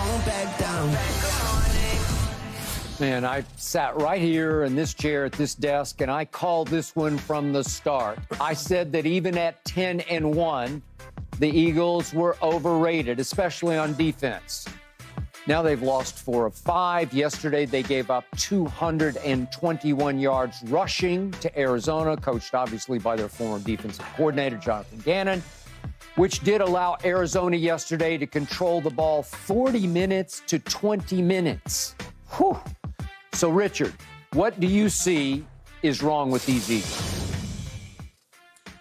won't back down. Man, I sat right here in this chair at this desk, and I called this one from the start. I said that even at 10-1, the Eagles were overrated, especially on defense. Now they've lost 4 of 5. Yesterday, they gave up 221 yards rushing to Arizona, coached obviously by their former defensive coordinator, Jonathan Gannon, which did allow Arizona yesterday to control the ball 40 minutes to 20 minutes. Whew. So, Richard, what do you see is wrong with these Eagles?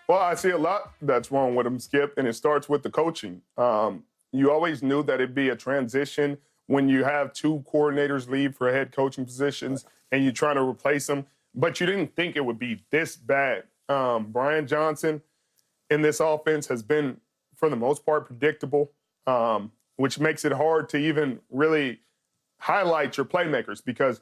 Well, I see a lot that's wrong with them, Skip, and it starts with the coaching. You always knew that it'd be a transition when you have 2 coordinators leave for head coaching positions and you're trying to replace them, but you didn't think it would be this bad. Brian Johnson in this offense has been, for the most part, predictable, which makes it hard to even really highlight your playmakers because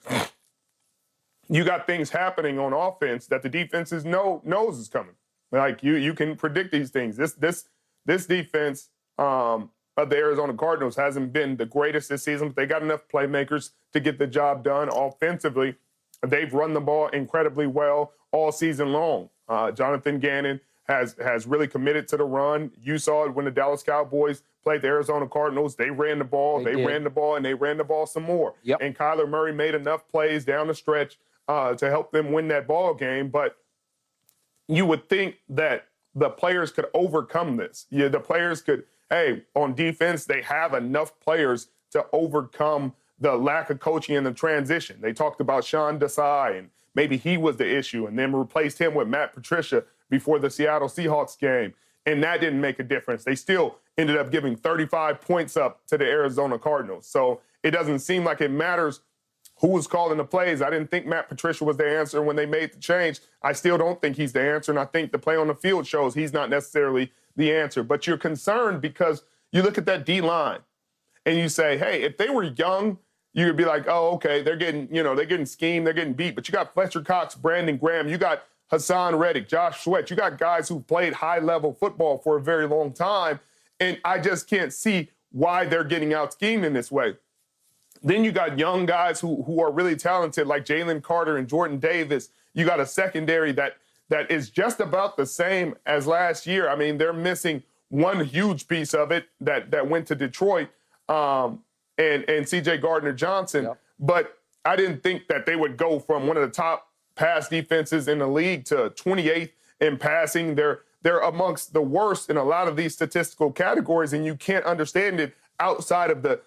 you got things happening on offense that the defenses knows is coming. Like you can predict these things. This defense of the Arizona Cardinals hasn't been the greatest this season, but they got enough playmakers to get the job done. Offensively, they've run the ball incredibly well all season long. Jonathan Gannon has really committed to the run. You saw it when the Dallas Cowboys played the Arizona Cardinals. They ran the ball, they ran the ball, and they ran the ball some more. Yep. And Kyler Murray made enough plays down the stretch to help them win that ball game. But you would think that the players could overcome this. Yeah, the players could, on defense, they have enough players to overcome the lack of coaching in the transition. They talked about Sean Desai, and maybe he was the issue, and then replaced him with Matt Patricia before the Seattle Seahawks game, and that didn't make a difference. They still ended up giving 35 points up to the Arizona Cardinals. So it doesn't seem like it matters who was calling the plays. I didn't think Matt Patricia was the answer when they made the change. I still don't think he's the answer, and I think the play on the field shows he's not necessarily the answer. But you're concerned because you look at that D-line, and you say, hey, if they were young, you could be like, oh, okay, they're getting schemed, they're getting beat. But you got Fletcher Cox, Brandon Graham, you got Hassan Reddick, Josh Sweat. You got guys who've played high-level football for a very long time, and I just can't see why they're getting out-schemed in this way. Then you got young guys who are really talented, like Jalen Carter and Jordan Davis. You got a secondary that is just about the same as last year. I mean, they're missing one huge piece of it that went to Detroit and C.J. Gardner-Johnson. Yep. But I didn't think that they would go from one of the top pass defenses in the league to 28th in passing. They're amongst the worst in a lot of these statistical categories, and you can't understand it outside of the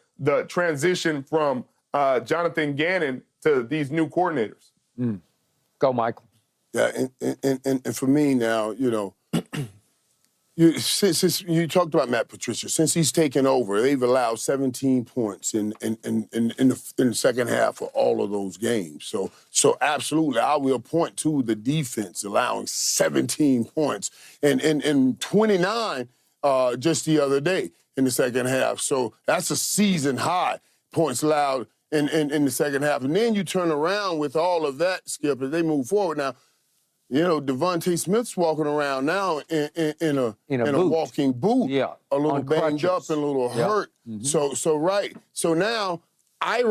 transition from Jonathan Gannon to these new coordinators. Go, Michael. Yeah, and for me now, since you talked about Matt Patricia, since he's taken over, they've allowed 17 points in the second half of all of those games. So absolutely, I will point to the defense allowing 17 points and 29 just the other day in the second half. So that's a season high points allowed in the second half. And then you turn around with all of that, Skip, as they move forward now. Devontae Smith's walking around now in a walking boot, a little banged up and a little hurt. Mm-hmm. So now I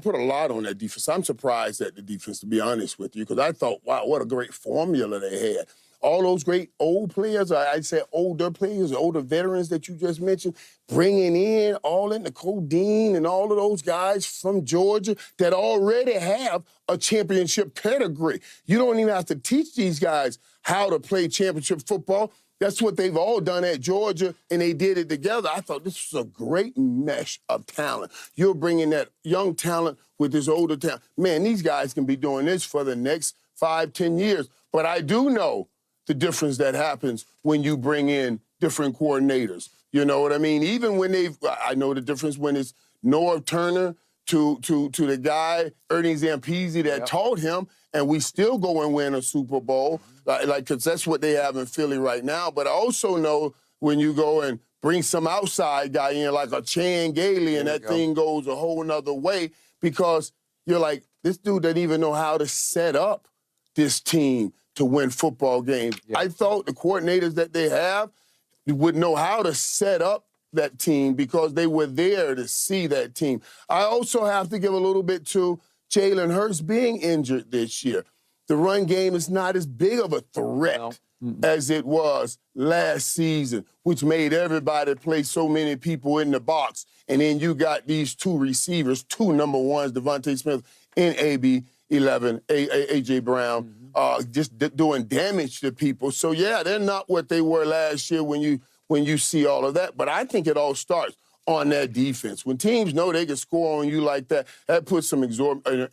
put a lot on that defense. I'm surprised at the defense, to be honest with you, because I thought, wow, what a great formula they had. All those great old players, I'd say older players, older veterans that you just mentioned, bringing in the Codeine and all of those guys from Georgia that already have a championship pedigree. You don't even have to teach these guys how to play championship football. That's what they've all done at Georgia, and they did it together. I thought this was a great mesh of talent. You're bringing that young talent with this older talent. Man, these guys can be doing this for the next 5-10 years. But I do know the difference that happens when you bring in different coordinators. You know what I mean? Even when I know the difference when it's Norv Turner to the guy, Ernie Zampese, that taught him, and we still go and win a Super Bowl, because that's what they have in Philly right now. But I also know when you go and bring some outside guy in, like a Chan Gailey, and that thing goes a whole nother way, because you're like, this dude doesn't even know how to set up this team to win football games. I thought the coordinators that they have would know how to set up that team because they were there to see that team. I also have to give a little bit to Jalen Hurts being injured this year. The run game is not as big of a threat as it was last season, which made everybody play so many people in the box. And then you got these two receivers, two number ones, Devontae Smith and AB11, A.J. Brown, just doing damage to people. So, yeah, they're not what they were last year when you see all of that. But I think it all starts on that defense. When teams know they can score on you like that, that puts an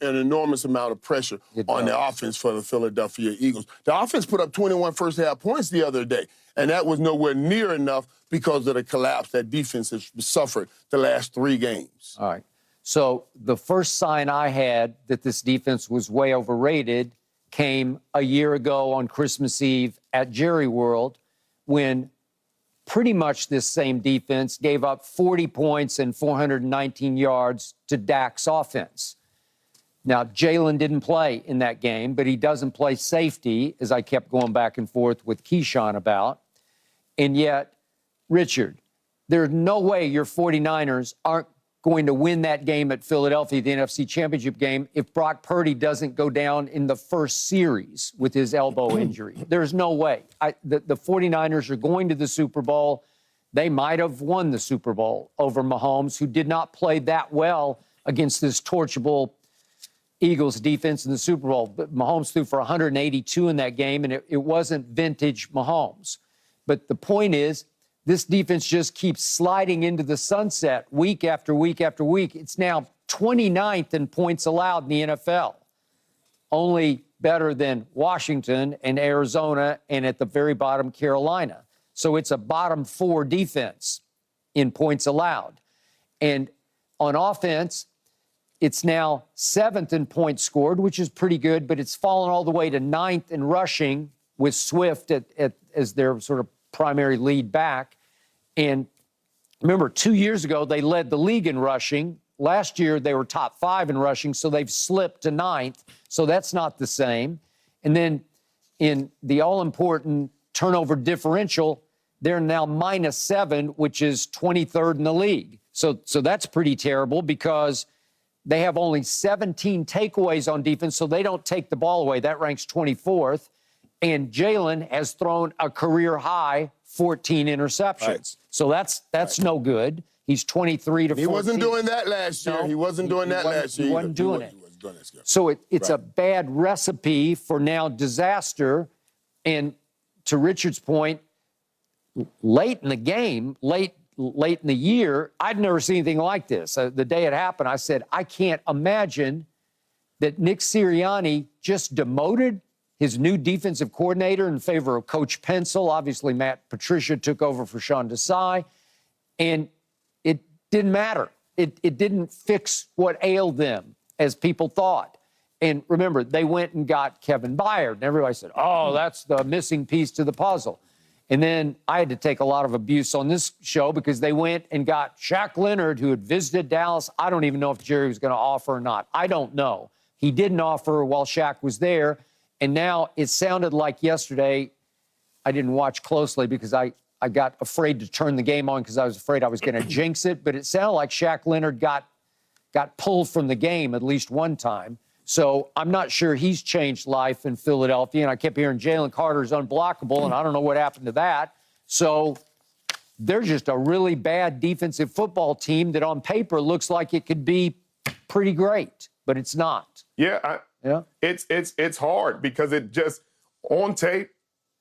enormous amount of pressure on the offense for the Philadelphia Eagles. The offense put up 21 first-half points the other day, and that was nowhere near enough because of the collapse that defense has suffered the last 3 games. All right. So the first sign I had that this defense was way overrated came a year ago on Christmas Eve at Jerry World when pretty much this same defense gave up 40 points and 419 yards to Dak's offense. Now, Jalen didn't play in that game, but he doesn't play safety, as I kept going back and forth with Keyshawn about. And yet, Richard, there's no way your 49ers aren't going to win that game at Philadelphia, the NFC Championship game, if Brock Purdy doesn't go down in the first series with his elbow injury. There's no way. The 49ers are going to the Super Bowl. They might have won the Super Bowl over Mahomes, who did not play that well against this torchable Eagles defense in the Super Bowl. But Mahomes threw for 182 in that game, and it wasn't vintage Mahomes. But the point is, this defense just keeps sliding into the sunset week after week after week. It's now 29th in points allowed in the NFL, only better than Washington and Arizona and at the very bottom, Carolina. So it's a bottom 4 defense in points allowed. And on offense, it's now 7th in points scored, which is pretty good, but it's fallen all the way to 9th in rushing with Swift as their sort of primary lead back. And remember, 2 years ago, they led the league in rushing. Last year, they were top 5 in rushing, so they've slipped to 9th. So that's not the same. And then in the all-important turnover differential, they're now -7, which is 23rd in the league. So that's pretty terrible because they have only 17 takeaways on defense, so they don't take the ball away. That ranks 24th. And Jalen has thrown a career-high 14 interceptions. Right. So that's no good. He's 23 to 14. He wasn't doing that last year. No, he wasn't doing that last year. He wasn't doing it. So it's a bad recipe for now disaster. And to Richard's point, late in the game, late in the year, I'd never seen anything like this. The day it happened, I said, I can't imagine that Nick Sirianni just demoted his new defensive coordinator in favor of Coach Pencil. Obviously, Matt Patricia took over for Sean Desai, and it didn't matter. It didn't fix what ailed them, as people thought. And remember, they went and got Kevin Byard, and everybody said, oh, that's the missing piece to the puzzle. And then I had to take a lot of abuse on this show because they went and got Shaq Leonard, who had visited Dallas. I don't even know if Jerry was going to offer or not. I don't know. He didn't offer while Shaq was there. And now it sounded like yesterday, I didn't watch closely because I got afraid to turn the game on because I was afraid I was going to jinx it. But it sounded like Shaq Leonard got pulled from the game at least one time. So I'm not sure he's changed life in Philadelphia. And I kept hearing Jalen Carter's unblockable, and I don't know what happened to that. So they're just a really bad defensive football team that on paper looks like it could be pretty great, but it's not. Yeah, it's hard because it just on tape,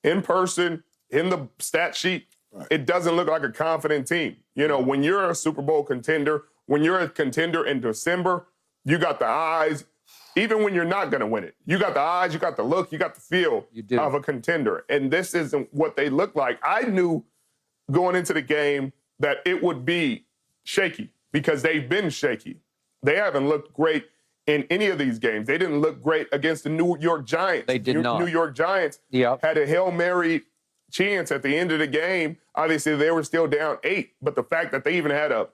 in person, in the stat sheet, it doesn't look like a confident team. You know, when you're a Super Bowl contender, when you're a contender in December, you got the eyes. Even when you're not going to win it, you got the eyes, you got the look, you got the feel of a contender. And this isn't what they look like. I knew going into the game that it would be shaky because they've been shaky. They haven't looked great in any of these games. They didn't look great against the New York Giants. They did not. New York Giants had a Hail Mary chance at the end of the game. Obviously, they were still down 8, but the fact that they even had a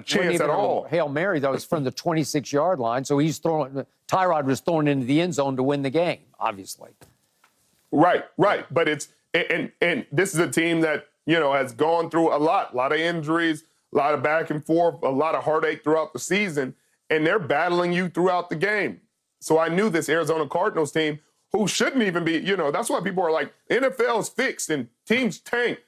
chance at all. Hail Mary, though, is from the 26-yard line, so Tyrod was thrown into the end zone to win the game, obviously. Right. But it's and this is a team that, has gone through a lot of injuries, a lot of back and forth, a lot of heartache throughout the season, and they're battling you throughout the game. So I knew this Arizona Cardinals team, who shouldn't even be, that's why people are like, NFL is fixed and teams tank.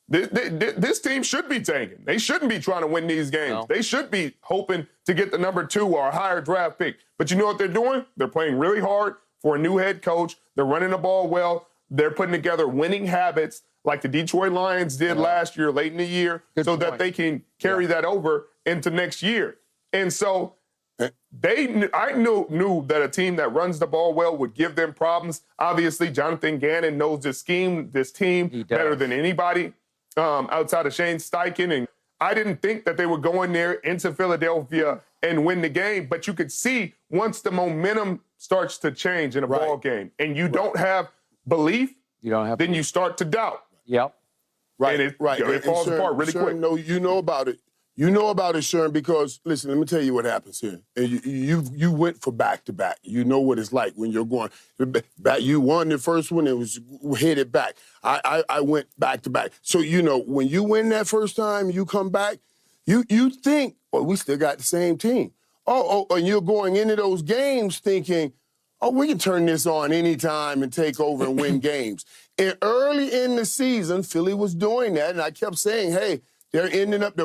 This team should be tanking. They shouldn't be trying to win these games. No. They should be hoping to get the number 2 or a higher draft pick. But you know what they're doing? They're playing really hard for a new head coach. They're running the ball well. They're putting together winning habits like the Detroit Lions did last year, late in the year, Good so point. that they can carry that over into next year. And so I knew that a team that runs the ball well would give them problems. Obviously, Jonathan Gannon knows this team better than anybody outside of Shane Steichen. And I didn't think that they would go in there into Philadelphia and win the game. But you could see once the momentum starts to change in a ball game and you don't have belief, then you start to doubt. Yep. Right, And it falls apart really quick. No, you know about it. You know about it, Sharon, because, listen, let me tell you what happens here. And you went for back-to-back. You know what it's like when you're going back. You won the first one, it was headed back. I went back-to-back. So, when you win that first time, you come back, you think, well, we still got the same team. And you're going into those games thinking, we can turn this on anytime and take over and win games. And early in the season, Philly was doing that, and I kept saying, hey, they're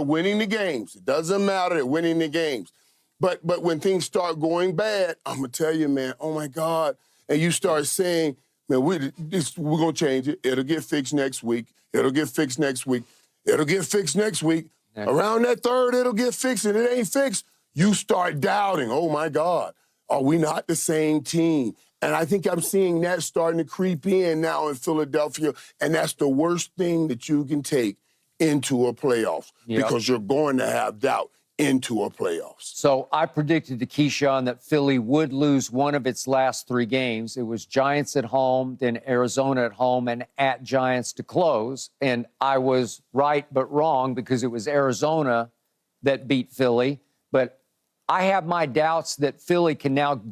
winning the games. It doesn't matter, they're winning the games. But when things start going bad, I'm going to tell you, man, oh, my God. And you start saying, man, we're going to change it. It'll get fixed next week. It'll get fixed next week. It'll get fixed next week. Around that third, it'll get fixed, and it ain't fixed. You start doubting, oh, my God, are we not the same team? And I think I'm seeing that starting to creep in now in Philadelphia, and that's the worst thing that you can take into a playoffs because you're going to have doubt into a playoffs. So I predicted to Keyshawn that Philly would lose one of its last 3 games. It was Giants at home, then Arizona at home, and at Giants to close. And I was right but wrong because it was Arizona that beat Philly. But I have my doubts that Philly can now go